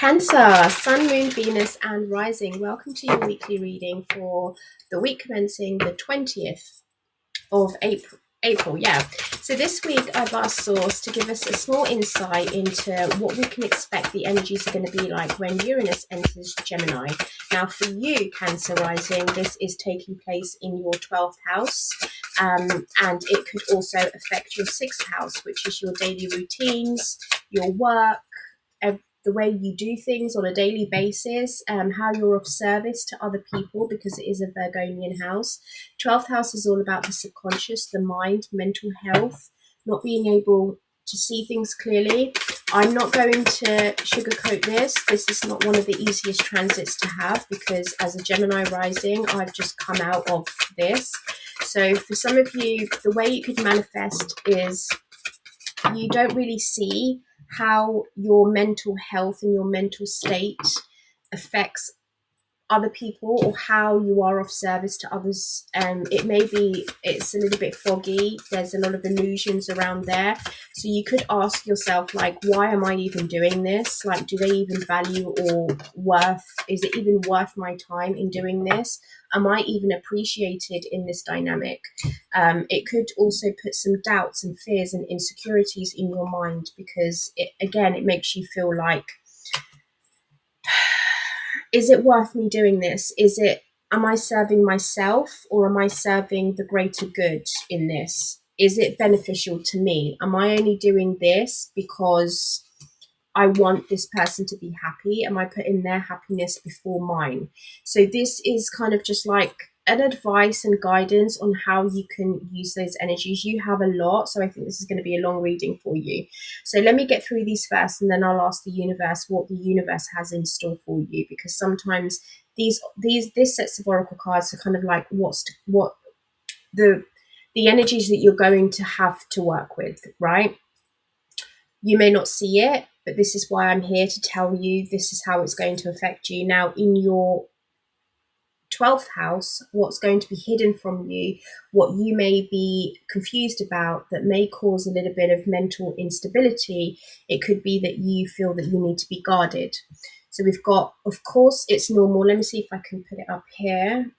Cancer, Sun, Moon, Venus, and Rising. Welcome to your weekly reading for the week commencing the 20th of April, yeah. So this week I've asked Source to give us a small insight into what we can expect the energies are going to be like when Uranus enters Gemini. Now for you, Cancer Rising, this is taking place in your 12th house, and it could also affect your 6th house, which is your daily routines, your work, the way you do things on a daily basis, how you're of service to other people, because it is a Virgonian house. 12th house is all about the subconscious, the mind, mental health, not being able to see things clearly. I'm not going to sugarcoat this. This is not one of the easiest transits to have, because as a Gemini rising, I've just come out of this. So for some of you, the way you could manifest is you don't really see how your mental health and your mental state affects other people, or how you are of service to others. It may be it's a little bit foggy. There's a lot of illusions around there. So you could ask yourself, like, why am I even doing this? Like, do they even value or is it even worth my time in doing this? Am I even appreciated in this dynamic? It could also put some doubts and fears and insecurities in your mind, because it makes you feel like, is it worth me doing this? Am I serving myself, or am I serving the greater good in this? Is it beneficial to me? Am I only doing this because I want this person to be happy? Am I putting their happiness before mine? So this is kind of just like an advice and guidance on how you can use those energies. You have a lot, so I think this is going to be a long reading for you. So let me get through these first, and then I'll ask the universe what the universe has in store for you, because sometimes these sets of oracle cards are kind of like what the energies that you're going to have to work with, right? You may not see it, but this is why I'm here to tell you this is how it's going to affect you. Now, in your 12th house, what's going to be hidden from you, what you may be confused about, that may cause a little bit of mental instability, it could be that you feel that you need to be guarded. So we've got, of course, it's normal. Let me see if I can put it up here.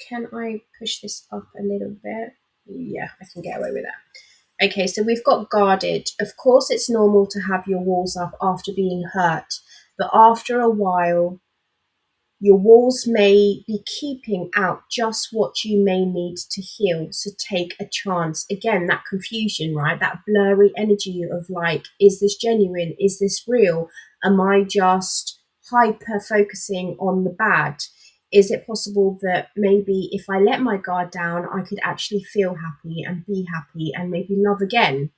Can I push this up a little bit? Yeah, I can get away with that. Okay, so we've got guarded. Of course, it's normal to have your walls up after being hurt, but after a while, your walls may be keeping out just what you may need to heal. So take a chance. Again, that confusion, right? That blurry energy of like, is this genuine? Is this real? Am I just hyper focusing on the bad? Is it possible that maybe if I let my guard down, I could actually feel happy and be happy and maybe love again?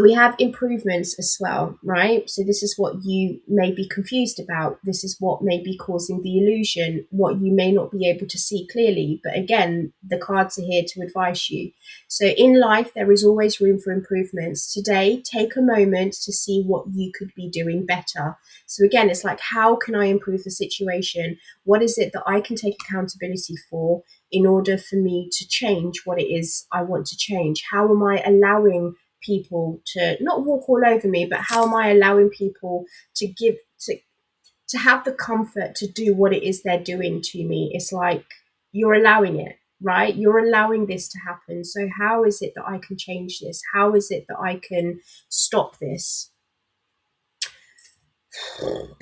We have improvements as well, right? So this is what you may be confused about. This is what may be causing the illusion, what you may not be able to see clearly. But again, the cards are here to advise you. So in life, there is always room for improvements. Today, take a moment to see what you could be doing better. So again, it's like, how can I improve the situation? What is it that I can take accountability for in order for me to change what it is I want to change? How am I allowing people to not walk all over me, but how am I allowing people to have the comfort to do what it is they're doing to me? It's like, you're allowing it, right? You're allowing this to happen. So how is it that I can change this? How is it that I can stop this?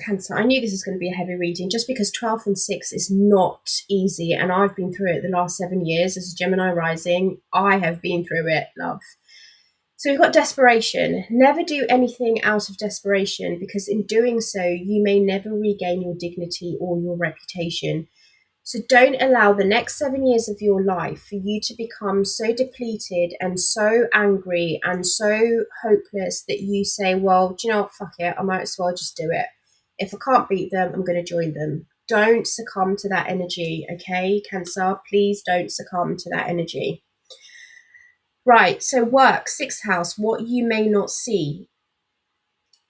Cancer, I knew this was going to be a heavy reading, just because 12 and 6 is not easy, and I've been through it the last 7 years as a Gemini rising. I have been through it, love. So we've got desperation. Never do anything out of desperation, because in doing so, you may never regain your dignity or your reputation. So don't allow the next 7 years of your life for you to become so depleted and so angry and so hopeless that you say, well, do you know what, fuck it, I might as well just do it. If I can't beat them, I'm going to join them. Don't succumb to that energy, okay, Cancer? Please don't succumb to that energy. Right, so work, 6th house, what you may not see.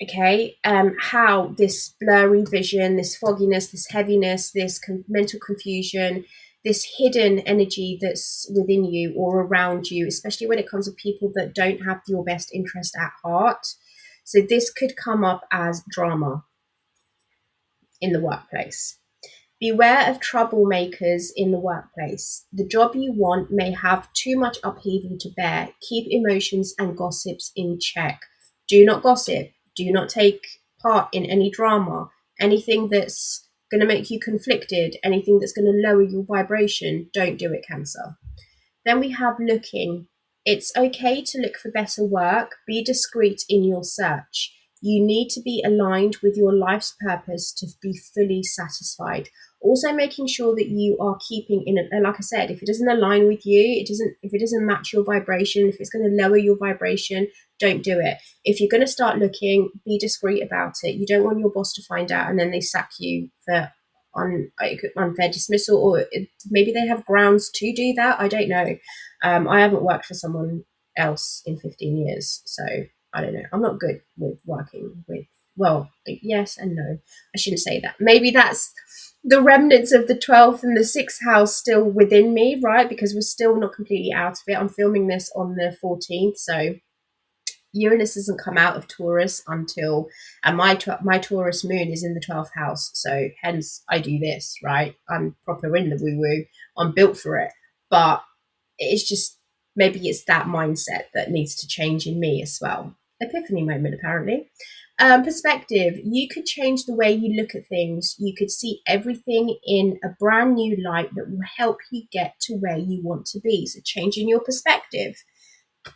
Okay, how this blurry vision, this fogginess, this heaviness, this mental confusion, this hidden energy that's within you or around you, especially when it comes to people that don't have your best interest at heart. So this could come up as drama. in the workplace. Beware of troublemakers in the workplace. The job you want may have too much upheaval to bear. Keep emotions and gossips in check. Do not gossip. Do not take part in any drama. Anything that's going to make you conflicted, anything that's going to lower your vibration, don't do it, Cancer. Then we have looking. It's okay to look for better work. Be discreet in your search. You need to be aligned with your life's purpose to be fully satisfied. Also making sure that you are keeping in it, like I said, if it doesn't align with you, if it doesn't match your vibration, if it's going to lower your vibration, don't do it. If you're going to start looking, be discreet about it. You don't want your boss to find out and then they sack you for unfair dismissal, or maybe they have grounds to do that. I don't know. I haven't worked for someone else in 15 years, so I don't know. I'm not good with working with, well, yes and no. I shouldn't say that. Maybe that's the remnants of the 12th and the 6th house still within me, right? Because we're still not completely out of it. I'm filming this on the 14th, so Uranus doesn't come out of Taurus until, and my Taurus moon is in the 12th house. So hence I do this, right? I'm proper in the woo-woo. I'm built for it. But it's just, maybe it's that mindset that needs to change in me as well. Epiphany moment, apparently. Perspective. You could change the way you look at things. You could see everything in a brand new light that will help you get to where you want to be. So changing your perspective.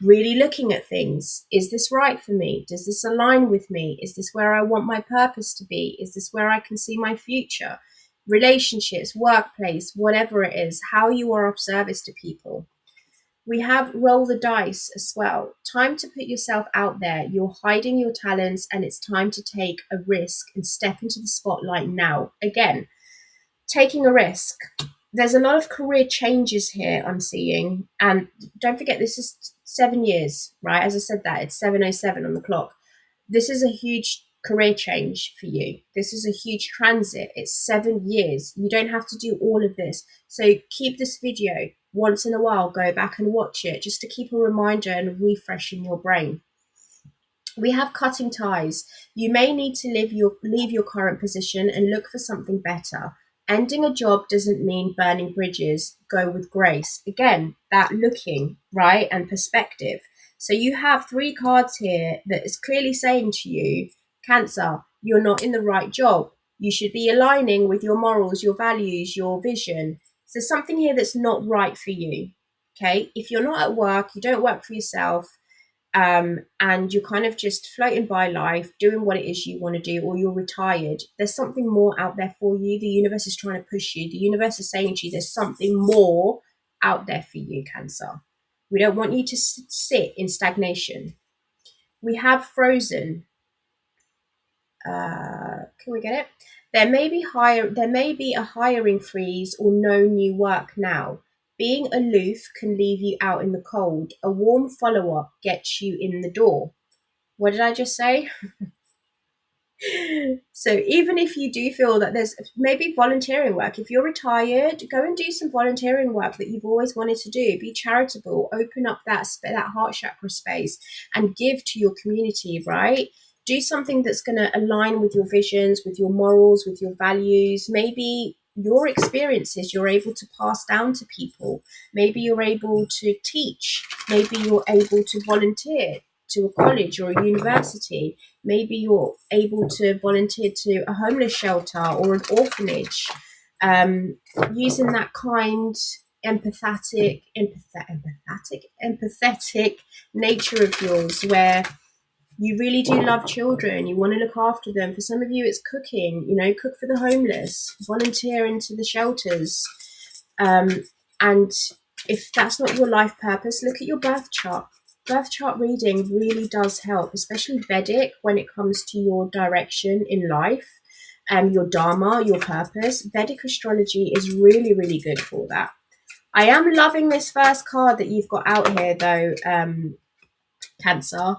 Really looking at things. Is this right for me? Does this align with me? Is this where I want my purpose to be? Is this where I can see my future? Relationships, workplace, whatever it is, how you are of service to people. We have roll the dice as well. Time to put yourself out there. You're hiding your talents and it's time to take a risk and step into the spotlight now. Again, taking a risk. There's a lot of career changes here I'm seeing. And don't forget, this is 7 years, right? As I said that, it's 7:07 on the clock. This is a huge career change for you. This is a huge transit. It's 7 years. You don't have to do all of this. So keep this video once in a while, go back and watch it just to keep a reminder and refresh in your brain. We have cutting ties. You may need to leave your current position and look for something better. Ending a job doesn't mean burning bridges. Go with grace. Again, that looking, right, and perspective. So you have 3 cards here that is clearly saying to you, Cancer, you're not in the right job. You should be aligning with your morals, your values, your vision. So there's something here that's not right for you. Okay, if you're not at work, you don't work for yourself, and you're kind of just floating by life, doing what it is you want to do, or you're retired, there's something more out there for you. The universe is trying to push you. The universe is saying to you, there's something more out there for you, Cancer. We don't want you to sit in stagnation. We have frozen. Can we get it? There may be a hiring freeze or no new work now. Being aloof can leave you out in the cold. A warm follow-up gets you in the door. What did I just say? So even if you do feel that there's maybe volunteering work, if you're retired, go and do some volunteering work that you've always wanted to do. Be charitable, open up that heart chakra space and give to your community, right? Do something that's going to align with your visions, with your morals, with your values. Maybe your experiences you're able to pass down to people. Maybe you're able to teach. Maybe you're able to volunteer to a college or a university. Maybe you're able to volunteer to a homeless shelter or an orphanage. Using that kind, empathetic nature of yours, where you really do love children, you want to look after them. For some of you, it's cooking, cook for the homeless, volunteer into the shelters. And if that's not your life purpose, look at your birth chart. Birth chart reading really does help, especially Vedic, when it comes to your direction in life, your dharma, your purpose. Vedic astrology is really, really good for that. I am loving this first card that you've got out here, though, Cancer.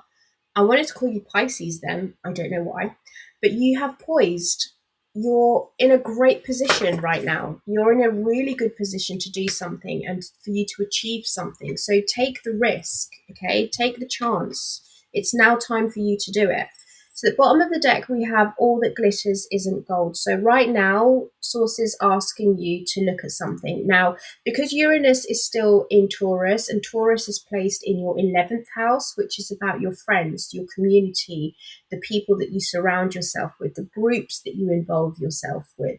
I wanted to call you Pisces then. I don't know why. But you have poised. You're in a great position right now. You're in a really good position to do something and for you to achieve something. So take the risk, okay? Take the chance. It's now time for you to do it. So at the bottom of the deck, we have all that glitters isn't gold. So right now, Source is asking you to look at something. Now, because Uranus is still in Taurus, and Taurus is placed in your 11th house, which is about your friends, your community, the people that you surround yourself with, the groups that you involve yourself with,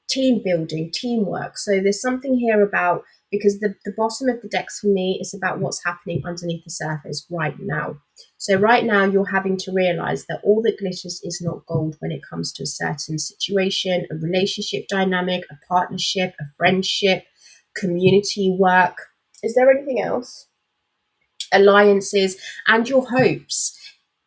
team building, teamwork. So there's something here about, because the bottom of the decks for me is about what's happening underneath the surface right now. So right now you're having to realize that all that glitters is not gold when it comes to a certain situation, a relationship dynamic, a partnership, a friendship, community work. Is there anything else? Alliances and your hopes.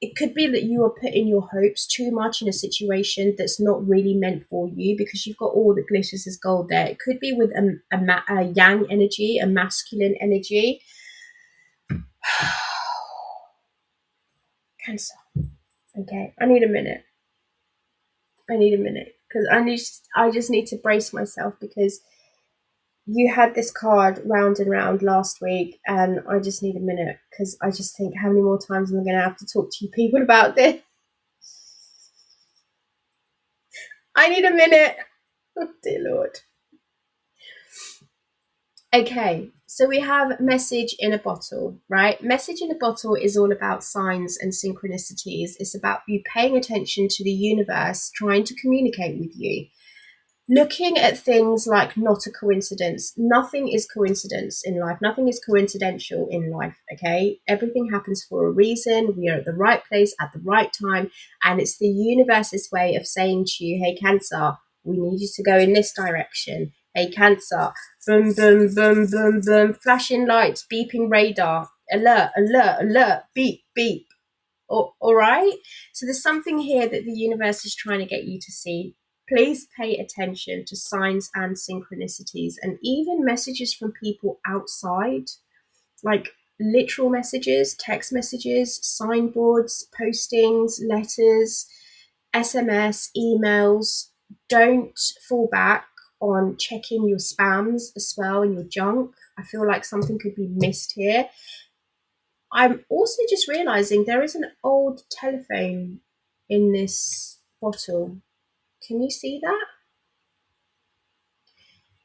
It could be that you are putting your hopes too much in a situation that's not really meant for you, because you've got all that glitters as gold there. It could be with a yang energy, a masculine energy. Cancer. Okay, I need a minute. Because I just need to brace myself, because you had this card round and round last week, and I just need a minute, because I just think, how many more times am I going to have to talk to you people about this? I need a minute. Oh, dear Lord. Okay, so we have message in a bottle, right? Message in a bottle is all about signs and synchronicities. It's about you paying attention to the universe, trying to communicate with you. Looking at things like not a coincidence. Nothing is coincidence in life. Nothing is coincidental in life, okay? Everything happens for a reason. We are at the right place at the right time. And it's the universe's way of saying to you, hey, Cancer, we need you to go in this direction. Hey, Cancer, boom, boom, boom, boom, boom, flashing lights, beeping radar, alert, alert, alert, beep, beep. All right? So there's something here that the universe is trying to get you to see. Please pay attention to signs and synchronicities, and even messages from people outside, like literal messages, text messages, signboards, postings, letters, SMS, emails. Don't fall back on checking your spams as well and your junk. I feel like something could be missed here. I'm also just realizing there is an old telephone in this bottle. Can you see that?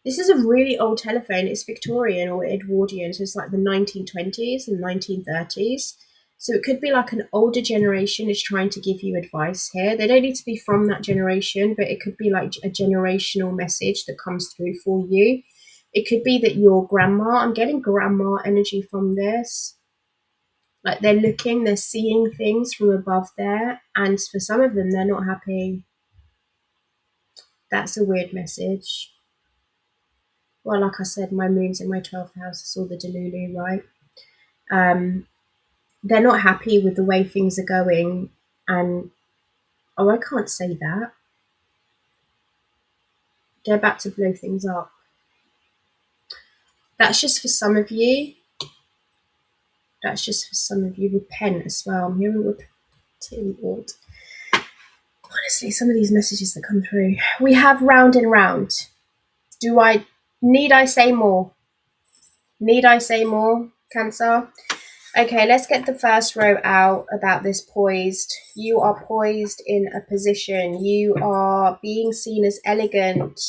This is a really old telephone. It's Victorian or Edwardian, so it's like the 1920s and 1930s. So it could be like an older generation is trying to give you advice here. They don't need to be from that generation, but it could be like a generational message that comes through for you. It could be that your grandma, I'm getting grandma energy from this. Like they're seeing things from above there, and for some of them, they're not happy. That's a weird message. Well, like I said, my moon's in my 12th house. It's all the Delulu, right? They're not happy with the way things are going, and oh, I can't say that. They're about to blow things up. That's just for some of you. That's just for some of you. Repent as well. I'm hearing repent, Lord. Honestly, some of these messages that come through. We have round and round. Need I say more? Need I say more, Cancer? Okay, let's get the first row out about this poised. You are poised in a position. You are being seen as elegant,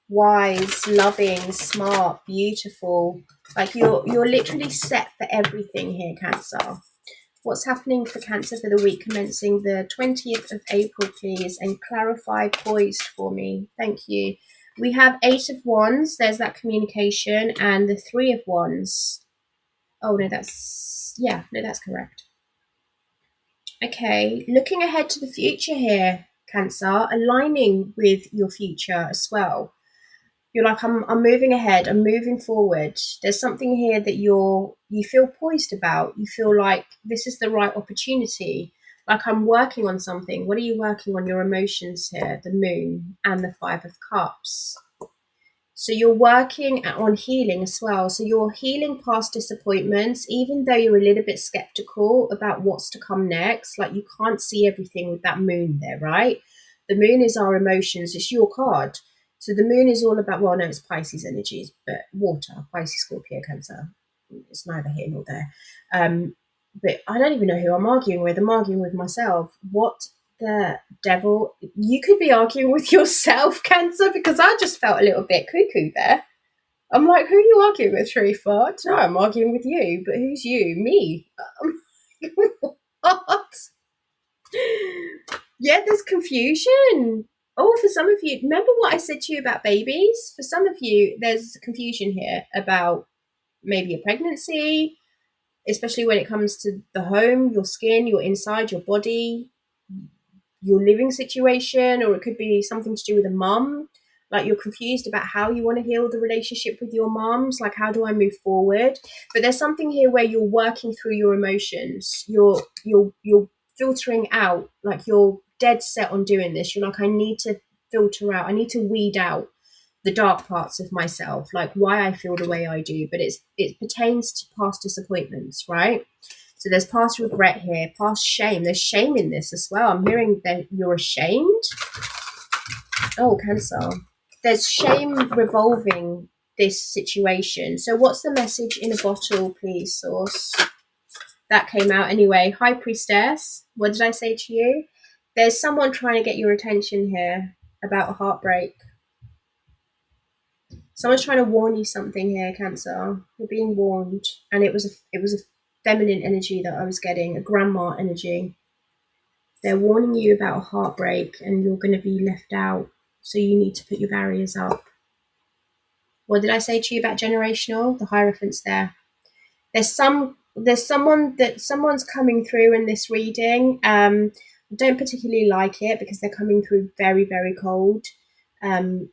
wise, loving, smart, beautiful. Like you're literally set for everything here, Cancer. What's happening for Cancer for the week commencing the 20th of April, please? And clarify poised for me. Thank you. We have 8 of Wands. There's that communication. And the 3 of Wands. Oh, no, that's correct. Okay, looking ahead to the future here, Cancer, aligning with your future as well. You're like, I'm moving ahead, I'm moving forward. There's something here that you feel poised about. You feel like this is the right opportunity. Like I'm working on something. What are you working on? Your emotions here, the moon and the 5 of Cups. So you're working on healing as well. So you're healing past disappointments, even though you're a little bit skeptical about what's to come next. Like you can't see everything with that moon there, right? The moon is our emotions. It's your card. So the moon is all about, well, no, it's Pisces energies, but water, Pisces, Scorpio, Cancer. It's neither here nor there. but I don't even know who I'm arguing with. I'm arguing with myself. What the devil? You could be arguing with yourself, Cancer, because I just felt a little bit cuckoo there. I'm like, who are you arguing with, Sheriffa? I don't know, I'm arguing with you, but who's you? Me. What? Yeah, there's confusion. Oh, for some of you, remember what I said to you about babies? For some of you, there's confusion here about maybe a pregnancy, especially when it comes to the home, your skin, your inside, your body, your living situation, or it could be something to do with a mum. Like you're confused about how you want to heal the relationship with your mums. Like, how do I move forward? But there's something here where you're working through your emotions. You're filtering out. Like you're dead set on doing this. You're like, I need to filter out. I need to weed out the dark parts of myself, like why I feel the way I do. But it pertains to past disappointments, right? So there's past regret here, past shame. There's shame in this as well. I'm hearing that you're ashamed. Oh, Cancer. There's shame revolving this situation. So what's the message in a bottle, please, Source? That came out anyway. High Priestess. What did I say to you? There's someone trying to get your attention here about a heartbreak. Someone's trying to warn you something here, Cancer. You're being warned. And it was a feminine energy that I was getting, a grandma energy. They're warning you about a heartbreak and you're going to be left out. So you need to put your barriers up. What did I say to you about generational? The Hierophant's there. Someone's coming through in this reading. I don't particularly like it because they're coming through very, very cold. And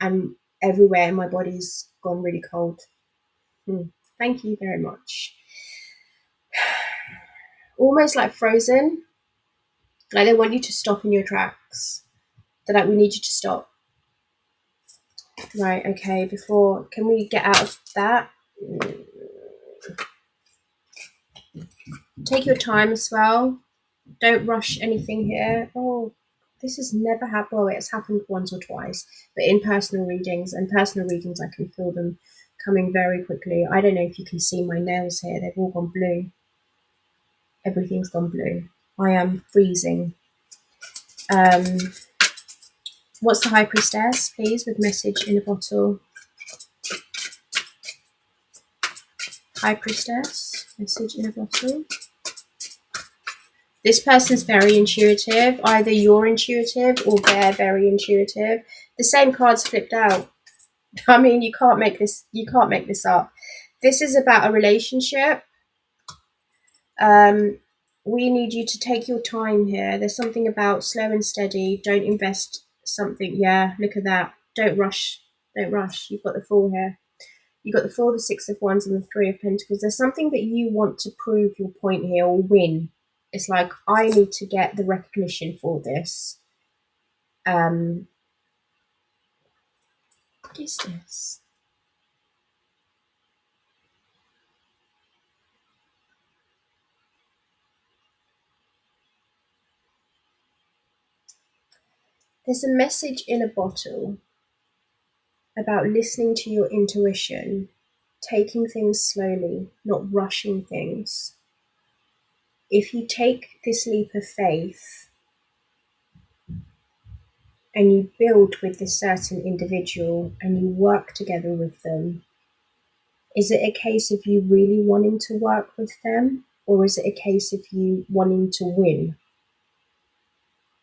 everywhere in my body's gone really cold. Thank you very much. Almost like frozen. Like they want you to stop in your tracks. They're like, we need you to stop. Right, okay, can we get out of that? Take your time as well. Don't rush anything here. Oh, this has never happened. Well, it's happened once or twice, but in personal readings, I can feel them coming very quickly. I don't know if you can see my nails here. They've all gone blue. Everything's gone blue. I am freezing. What's the High Priestess, please, with message in a bottle? High Priestess, message in a bottle. This person's very intuitive. Either you're intuitive or they're very intuitive. The same card's flipped out. I mean, you can't make this up. This is about a relationship. We need you to take your time here. There's something about slow and steady. Don't invest something. Yeah, look at that. Don't rush. Don't rush. You've got the Fool here. You've got the Four, the Six of Wands, and the Three of Pentacles. There's something that you want to prove your point here or win. It's like, I need to get the recognition for this. What is this? There's a message in a bottle about listening to your intuition, taking things slowly, not rushing things. If you take this leap of faith and you build with this certain individual and you work together with them, is it a case of you really wanting to work with them, or is it a case of you wanting to win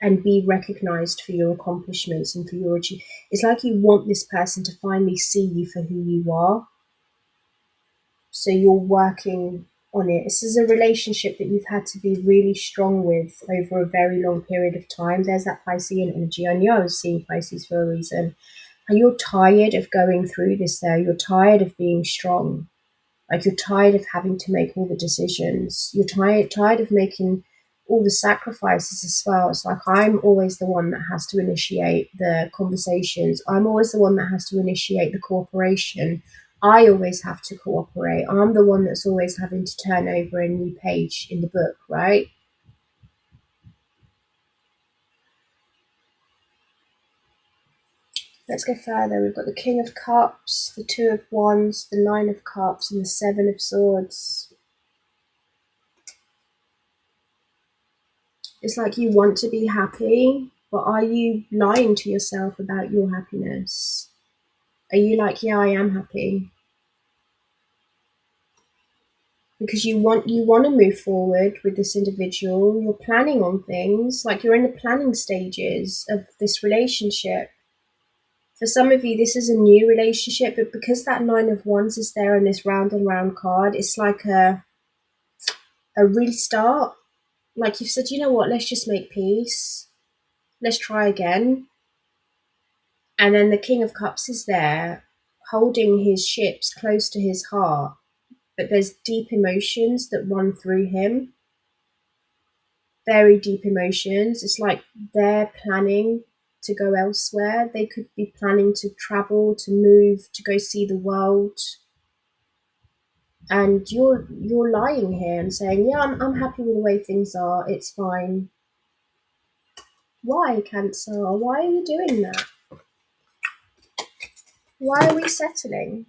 and be recognized for your accomplishments and for your achievements? It's like you want this person to finally see you for who you are. So you're working on it. This is a relationship that you've had to be really strong with over a very long period of time. There's that Piscean energy. I knew I was seeing Pisces for a reason. And you're tired of going through this there. You're tired of being strong. Like, you're tired of having to make all the decisions. You're tired of making all the sacrifices as well. It's like, I'm always the one that has to initiate the conversations. I'm always the one that has to initiate the cooperation. I always have to cooperate. I'm the one that's always having to turn over a new page in the book, right? Let's go further. We've got the King of Cups, the Two of Wands, the Nine of Cups, and the Seven of Swords. It's like you want to be happy, but are you lying to yourself about your happiness? Are you like, yeah, I am happy? Because you want to move forward with this individual. You're planning on things, like you're in the planning stages of this relationship. For some of you, this is a new relationship, but because that 9 of Wands is there in this round and round card, it's like a restart. Like you've said, you know what, let's just make peace. Let's try again. And then the King of Cups is there, holding his ships close to his heart, but there's deep emotions that run through him. Very deep emotions. It's like they're planning to go elsewhere. They could be planning to travel, to move, to go see the world. And you're lying here and saying, yeah, I'm happy with the way things are. It's fine. Why, Cancer? Why are you doing that? Why are we settling?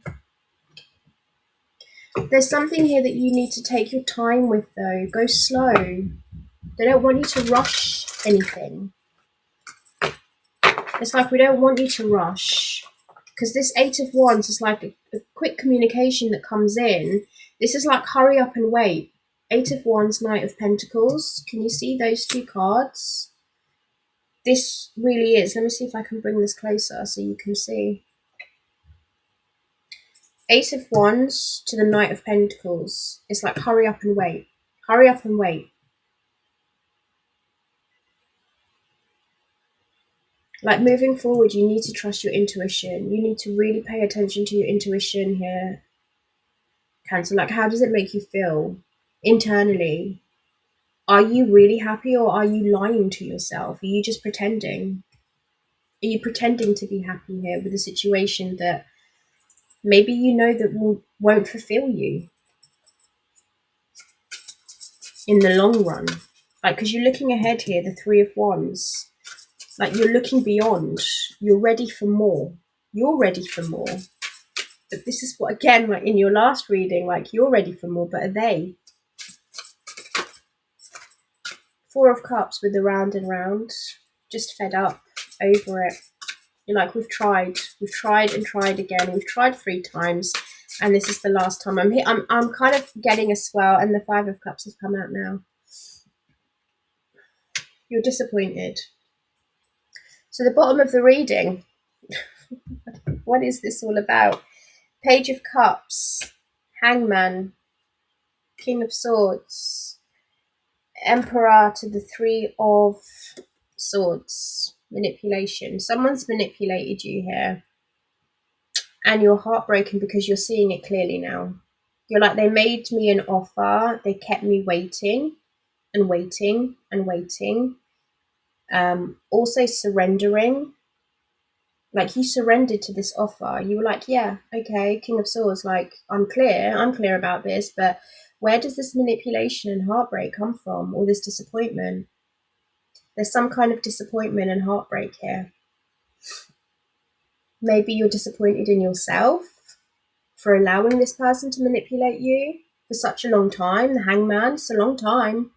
There's something here that you need to take your time with, though. Go slow. They don't want you to rush anything. It's like we don't want you to rush. Because this 8 of Wands is like a quick communication that comes in. This is like hurry up and wait. 8 of Wands, Knight of Pentacles. Can you see those 2 cards? This really is. Let me see if I can bring this closer so you can see. 8 of Wands to the Knight of Pentacles. It's like hurry up and wait. Hurry up and wait. Like moving forward, you need to trust your intuition. You need to really pay attention to your intuition here, Cancer. Like, how does it make you feel internally? Are you really happy, or are you lying to yourself? Are you just pretending? Are you pretending to be happy here with a situation that maybe you know that won't fulfill you in the long run? Like, because you're looking ahead here, the 3 of Wands. Like, you're looking beyond. You're ready for more. You're ready for more. But this is what, again, like in your last reading, like you're ready for more, but are they? 4 of Cups with the round and round. Just fed up, over it. You're like, we've tried and tried again. We've tried 3 times, and this is the last time. I'm here. I'm kind of getting a swell, and the 5 of Cups has come out now. You're disappointed. So the bottom of the reading, what is this all about? Page of Cups, Hangman, King of Swords, Emperor to the 3 of Swords. Manipulation. Someone's manipulated you here, and you're heartbroken because you're seeing it clearly now. You're like, they made me an offer, they kept me waiting and waiting and waiting. Also surrendering. Like, you surrendered to this offer. You were like, yeah, okay, King of Swords, like, I'm clear about this, but where does this manipulation and heartbreak come from? All this disappointment? There's some kind of disappointment and heartbreak here. Maybe you're disappointed in yourself for allowing this person to manipulate you for such a long time. The Hangman, it's a long time.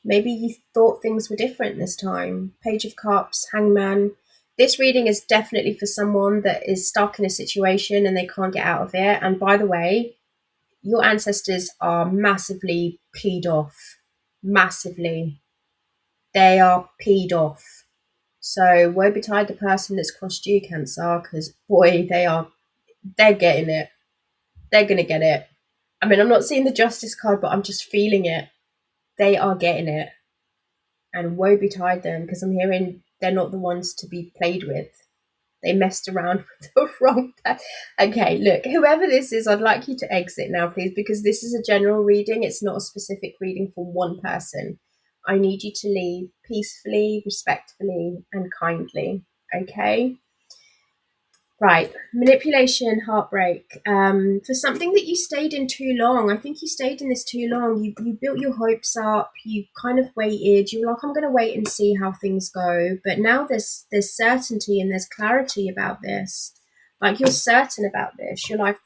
Maybe you thought things were different this time. Page of Cups, Hangman. This reading is definitely for someone that is stuck in a situation and they can't get out of it. And by the way, your ancestors are massively peed off. Massively. They are peed off. So woe betide the person that's crossed you, Cancer, because boy, they're getting it. They're going to get it. I mean, I'm not seeing the Justice card, but I'm just feeling it. They are getting it. And woe betide them, because I'm hearing they're not the ones to be played with. They messed around with the wrong person. Okay, look, whoever this is, I'd like you to exit now, please, because this is a general reading. It's not a specific reading for one person. I need you to leave peacefully, respectfully, and kindly. Okay? Right, manipulation, heartbreak. For something that you stayed in too long. I think you stayed in this too long. You built your hopes up. You kind of waited. You were like, I'm going to wait and see how things go. But now there's certainty and there's clarity about this. Like, you're certain about this. You're like,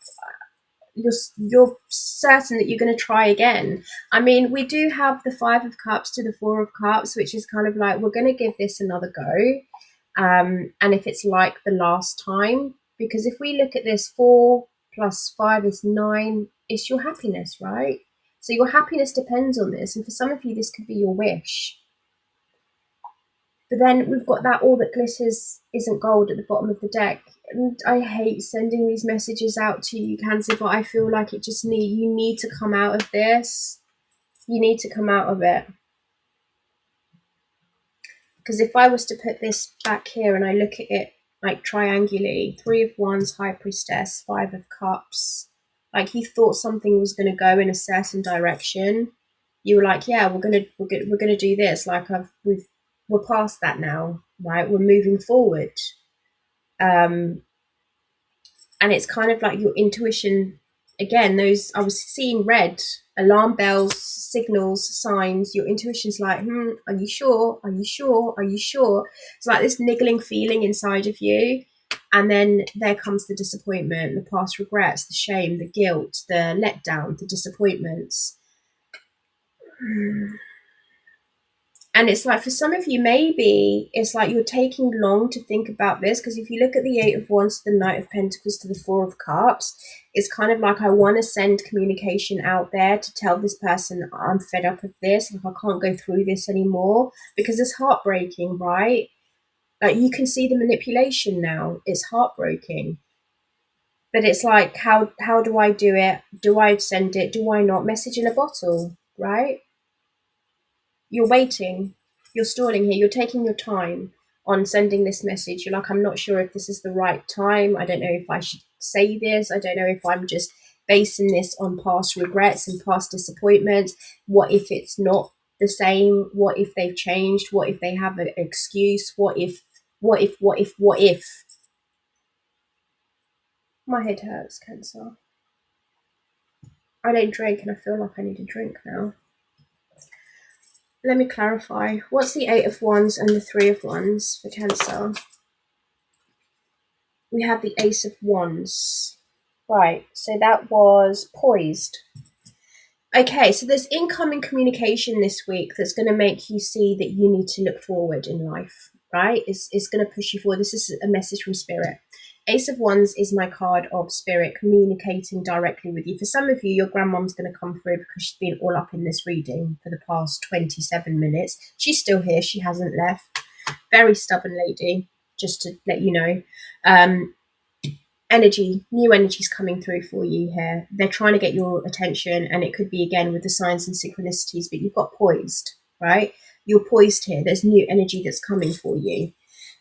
you're certain that you're going to try again. I mean, we do have the 5 of Cups to the 4 of Cups, which is kind of like, we're going to give this another go. And if it's like the last time, because if we look at this, 4 plus 5 is 9, it's your happiness, right? So your happiness depends on this. And for some of you, this could be your wish. But then we've got that all that glitters isn't gold at the bottom of the deck. And I hate sending these messages out to you, Cancer, but I feel like you need to come out of this. You need to come out of it. Because if I was to put this back here and I look at it like triangulate, 3 of Wands, High Priestess, 5 of Cups, like you thought something was going to go in a certain direction. You were like, yeah, we're gonna do this. Like we're past that now, right? We're moving forward. And it's kind of like your intuition again. Those, I was seeing red alarm bells, signals, signs. Your intuition's like, are you sure? Are you sure? Are you sure? It's like this niggling feeling inside of you. And then there comes the disappointment, the past regrets, the shame, the guilt, the letdown, the disappointments. And it's like, for some of you, maybe it's like you're taking long to think about this, because if you look at the 8 of Wands to the Knight of Pentacles to the 4 of Cups, it's kind of like, I want to send communication out there to tell this person I'm fed up of this, like I can't go through this anymore, because it's heartbreaking, right? Like you can see the manipulation now. It's heartbreaking. But it's like, how do I do it? Do I send it? Do I not? Message in a bottle, right? You're waiting, you're stalling here, you're taking your time on sending this message. You're like, I'm not sure if this is the right time. I don't know if I should say this. I don't know if I'm just basing this on past regrets and past disappointments. What if it's not the same? What if they've changed? What if they have an excuse? What if? My head hurts, Cancer. I don't drink and I feel like I need a drink now. Let me clarify. What's the 8 of Wands and the 3 of Wands for Cancer? We have the Ace of Wands. Right, so that was poised. Okay, so there's incoming communication this week that's going to make you see that you need to look forward in life, right? It's going to push you forward. This is a message from Spirit. Ace of Wands is my card of Spirit communicating directly with you. For some of you, your grandmom's going to come through because she's been all up in this reading for the past 27 minutes. She's still here. She hasn't left. Very stubborn lady, just to let you know. New energies coming through for you here. They're trying to get your attention, and it could be again with the signs and synchronicities, but you've got poised, right? You're poised here. There's new energy that's coming for you.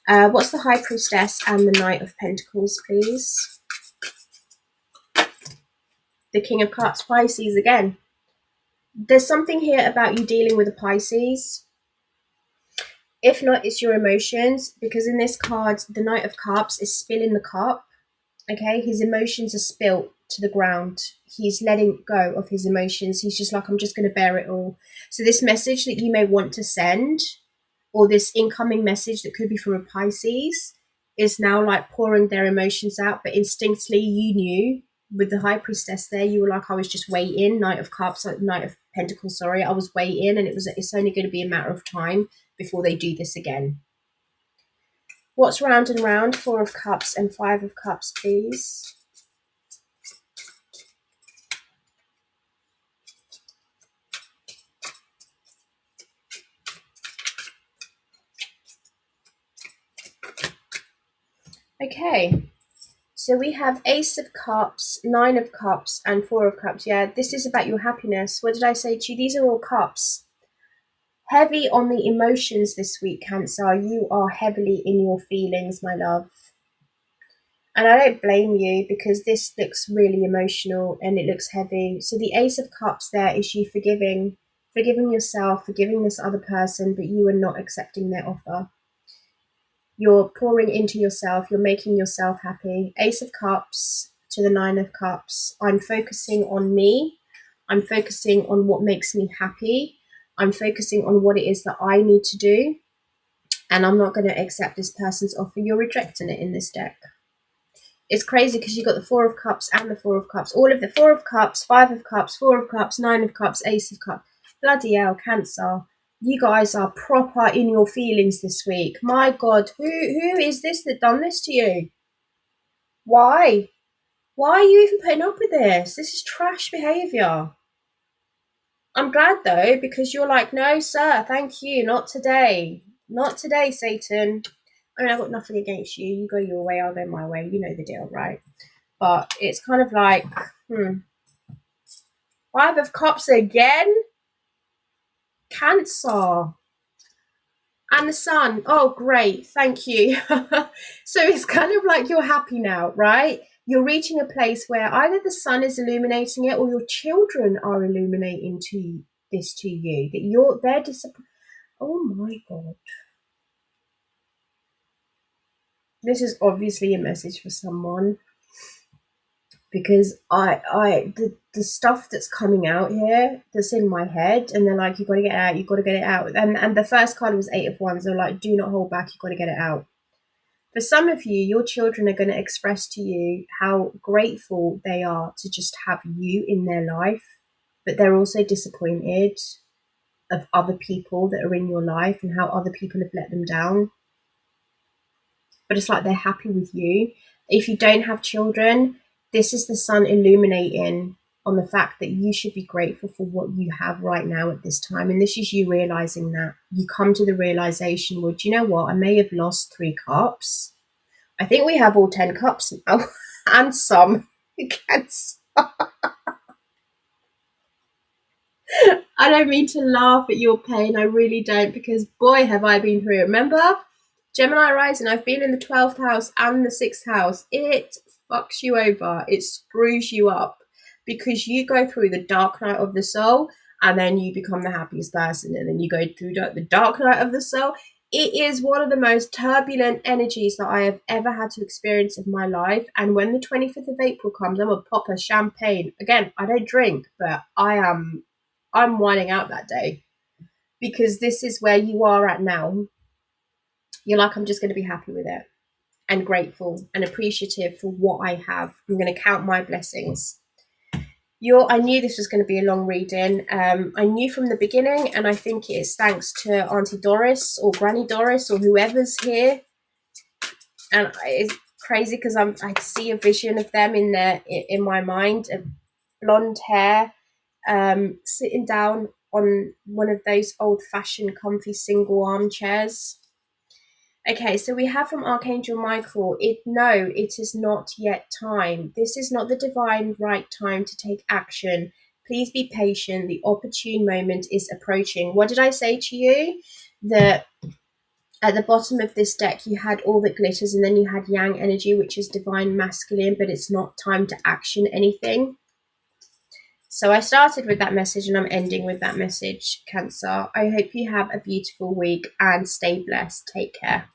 What's the High Priestess and the Knight of Pentacles, please? The King of Cups, Pisces again. There's something here about you dealing with a Pisces. If not, it's your emotions, because in this card, the Knight of Cups is spilling the cup. Okay, his emotions are spilt to the ground. He's letting go of his emotions. He's just like, I'm just going to bear it all. So this message that you may want to send, or this incoming message that could be from a Pisces, is now like pouring their emotions out. But instinctively, you knew with the High Priestess there, you were like, I was just waiting. Knight of Cups, Knight of Pentacles, sorry. I was waiting, and it's only going to be a matter of time before they do this again. What's round and round? 4 of Cups and 5 of Cups, please. Okay, so we have Ace of Cups, 9 of Cups, and 4 of Cups. Yeah, this is about your happiness. What did I say to you? These are all cups. Heavy on the emotions this week, Cancer. You are heavily in your feelings, my love. And I don't blame you, because this looks really emotional and it looks heavy. So the Ace of Cups there is you forgiving yourself, forgiving this other person, but you are not accepting their offer. You're pouring into yourself. You're making yourself happy. Ace of Cups to the 9 of Cups. I'm focusing on me. I'm focusing on what makes me happy. I'm focusing on what it is that I need to do. And I'm not going to accept this person's offer. You're rejecting it in this deck. It's crazy because you got the Four of Cups and the Four of Cups. All of the Four of Cups, Five of Cups, Four of Cups, Nine of Cups, Ace of Cups. Bloody hell, Cancer. You guys are proper in your feelings this week. My God, who is this that done this to you? Why? Why are you even putting up with this? This is trash behaviour. I'm glad though, because you're like, no, sir, thank you, not today. Not today, Satan. I mean, I've got nothing against you. You go your way, I'll go my way. You know the deal, right? But it's kind of like, Five of Cups again? Cancer. And the Sun. Oh, great. Thank you. So it's kind of like you're happy now, right? You're reaching a place where either the sun is illuminating it or your children are illuminating this to you. That they're disappointed. Oh my God. This is obviously a message for someone, because the stuff that's coming out here that's in my head, and they're like, you've got to get it out, you've got to get it out. And the first card was Eight of Wands. They're like, do not hold back, you've got to get it out. For some of you, your children are going to express to you how grateful they are to just have you in their life, but they're also disappointed of other people that are in your life and how other people have let them down. But it's like they're happy with you. If you don't have children, this is the sun illuminating on the fact that you should be grateful for what you have right now at this time. And this is you realizing that. You come to the realization, well, do you know what? I may have lost 3 cups. I think we have all 10 cups now, and some. I don't mean to laugh at your pain. I really don't, because boy, have I been through it. Remember, Gemini rising, I've been in the 12th house and the 6th house. It fucks you over. It screws you up, because you go through the dark night of the soul and then you become the happiest person, and then you go through the dark night of the soul. It is one of the most turbulent energies that I have ever had to experience in my life. And when the 25th of April comes, I'm going to pop a champagne. Again, I don't drink, but I'm whining out that day, because this is where you are at now. You're like, I'm just going to be happy with it and grateful and appreciative for what I have. I'm going to count my blessings. I knew this was going to be a long reading. I knew from the beginning, and I think it's thanks to Auntie Doris or Granny Doris or whoever's here. And it's crazy because I see a vision of them in my mind, of blonde hair, sitting down on one of those old-fashioned comfy single armchairs. Okay, so we have from Archangel Michael, it is not yet time. This is not the divine right time to take action. Please be patient. The opportune moment is approaching. What did I say to you? That at the bottom of this deck, you had all that glitters, and then you had Yang energy, which is divine masculine, but it's not time to action anything. So I started with that message and I'm ending with that message, Cancer. I hope you have a beautiful week and stay blessed. Take care.